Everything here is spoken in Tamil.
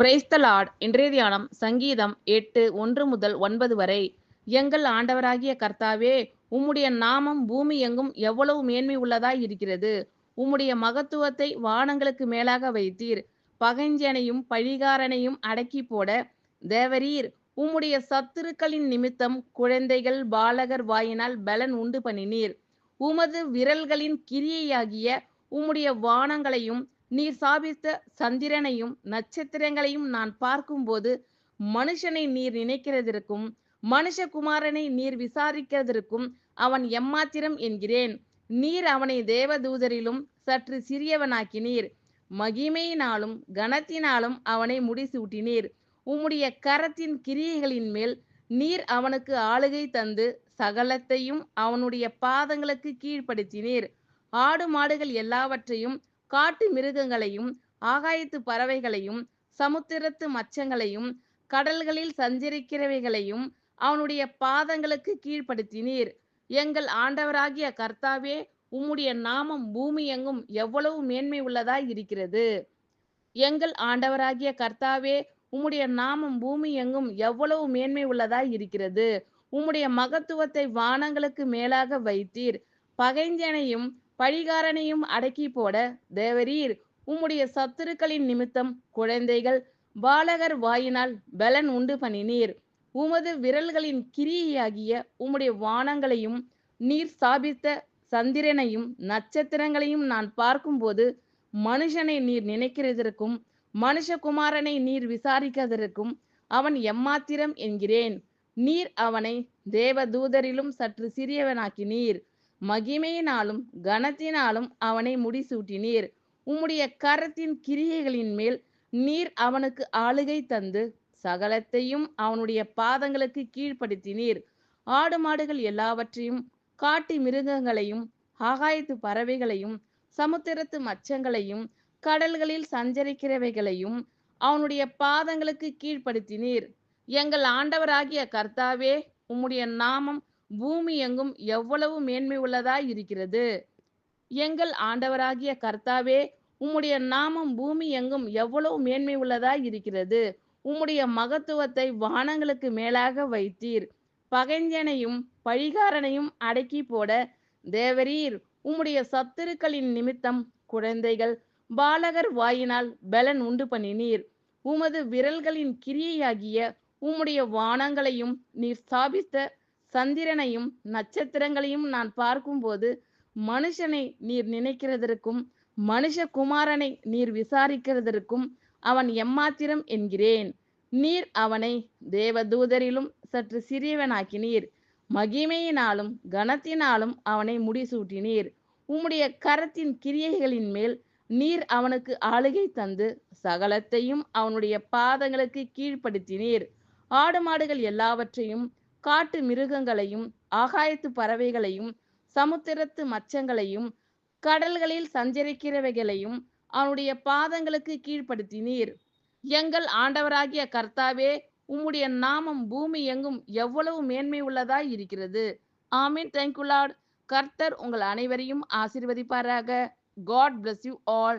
Praise the Lord. இன்றைய தியானம் சங்கீதம் 8:1-9 வரை. எங்கள் ஆண்டவராகிய கர்த்தாவே, உம்முடைய நாமம் பூமி எங்கும் எவ்வளவு மேன்மை உள்ளதாய் இருக்கிறது. உம்முடைய மகத்துவத்தை வானங்களுக்கு மேலாக வைத்தீர். பகைஞனையும் பழிகாரனையும் அடக்கி போட தேவரீர் உம்முடைய சத்துருக்களின் நிமித்தம் குழந்தைகள் பாலகர் வாயினால் பலன் உண்டு பண்ணினீர். உமது விரல்களின் கிரியையாகிய உம்முடைய வானங்களையும் நீர் சாபித்த சந்திரனையும் நட்சத்திரங்களையும் நான் பார்க்கும்போது மனுஷனை நீர் நினைக்கிறதற்கும் மனுஷகுமாரனை நீர் விசாரிக்கிறதற்கும் அவன் எம்மாத்திரம் என்கிறேன். நீர் அவனை தேவதூதரிலும் சற்று சிறியவனாக்கினீர். மகிமையினாலும் கனத்தினாலும் அவனை முடிசூட்டினீர். உம்முடைய கரத்தின் கிரியைகளின் மேல் நீர் அவனுக்கு ஆளுகை தந்து சகலத்தையும் அவனுடைய பாதங்களுக்கு கீழ்ப்படுத்தினீர். ஆடு மாடுகள் எல்லாவற்றையும் காட்டு மிருகங்களையும் ஆகாயத்து பறவைகளையும் சமுத்திரத்து மச்சங்களையும் கடல்களில் சஞ்சரிக்கிறவைகளையும் அவனுடைய பாதங்களுக்கு கீழ்ப்படுத்தினீர். எங்கள் ஆண்டவராகிய கர்த்தாவே, உம்முடைய நாமம் பூமி எங்கும் எவ்வளவு மேன்மை உள்ளதாய் இருக்கிறது. எங்கள் ஆண்டவராகிய கர்த்தாவே, உம்முடைய நாமம் பூமி எங்கும் எவ்வளவு மேன்மை உள்ளதாய் இருக்கிறது. உம்முடைய மகத்துவத்தை வானங்களுக்கு மேலாக வைத்தீர். பகைஞனையும் பழிகாரனையும் அடக்கி போட தேவரீர் உம்முடைய சத்துருக்களின் நிமித்தம் குழந்தைகள் பாலகர் வாயினால் பலன் உண்டு பண்ணினீர். உமது விரல்களின் கிரியையாகிய உம்முடைய வானங்களையும் நீர் ஸ்தாபித்த சந்திரனையும் நட்சத்திரங்களையும் நான் பார்க்கும்போது மனுஷனை நீர் நினைக்கிறதற்கும் மனுஷகுமாரனை நீர் விசாரிக்கிறதற்கும் அவன் எம்மாத்திரம் என்கிறேன். நீர் அவனை தேவதூதரிலும் சற்று சிறியவனாக்கினீர். மகிமையினாலும் கனத்தினாலும் அவனை முடிசூட்டினீர். உம்முடைய கரத்தின் கிரியைகளின் மேல் நீர் அவனுக்கு ஆளுகை தந்து சகலத்தையும் அவனுடைய பாதங்களுக்கு கீழ்ப்படுத்தினீர். ஆடு மாடுகள் எல்லாவற்றையும் காட்டு மிருகங்களையும் ஆகாயத்து பறவைகளையும் சமுத்திரத்து மச்சங்களையும் கடல்களில் சஞ்சரிக்கிறவைகளையும் அவனுடைய பாதங்களுக்கு கீழ்ப்படுத்தினீர். எங்கள் ஆண்டவராகிய கர்த்தாவே, உம்முடைய நாமம் பூமி எங்கும் எவ்வளவு மேன்மை உள்ளதாய் இருக்கிறது. எங்கள் ஆண்டவராகிய கர்த்தாவே, உம்முடைய நாமம் பூமி எங்கும் எவ்வளவு மேன்மை உள்ளதாய் இருக்கிறது. உம்முடைய மகத்துவத்தை வானங்களுக்கு மேலாக வைத்தீர். பகைஞனையும் பழிகாரனையும் அடக்கி போட தேவரீர் உம்முடைய சத்துருக்களின் நிமித்தம் குழந்தைகள் பாலகர் வாயினால் பலன் உண்டு பண்ணினீர். உமது விரல்களின் கிரியையாகிய உம்முடைய வானங்களையும் நீர் ஸ்தாபித்த சந்திரனையும் நட்சத்திரங்களையும் நான் பார்க்கும்போது மனுஷனை நீர் நினைக்கிறதற்கும் மனுஷகுமாரனை நீர் விசாரிக்கிறதற்கும் அவன் எம்மாத்திரம் என்கிறேன். நீர் அவனை தேவதூதரிலும் சற்று சிறியவனாக்கினீர். மகிமையினாலும் கனத்தினாலும் அவனை முடிசூட்டினீர். உம்முடைய கரத்தின் கிரியைகளின் மேல் நீர் அவனுக்கு ஆளுகை தந்து சகலத்தையும் அவனுடைய பாதங்களுக்கு கீழ்ப்படுத்தினீர். ஆடு மாடுகள் எல்லாவற்றையும் காட்டு மிருகங்களையும் ஆகாயத்து பறவைகளையும் சமுத்திரத்து மச்சங்களையும் கடல்களில் சஞ்சரிக்கிறவைகளையும் அவனுடைய பாதங்களுக்கு கீழ்ப்படுத்தினீர். எங்கள் ஆண்டவராகிய கர்த்தாவே, உம்முடைய நாமம் பூமி எங்கும் எவ்வளவு மேன்மை உள்ளதாய் இருக்கிறது. ஆமீன். Thank you Lord. கர்த்தர் உங்கள் அனைவரையும் ஆசீர்வதிப்பாராக. God bless you all.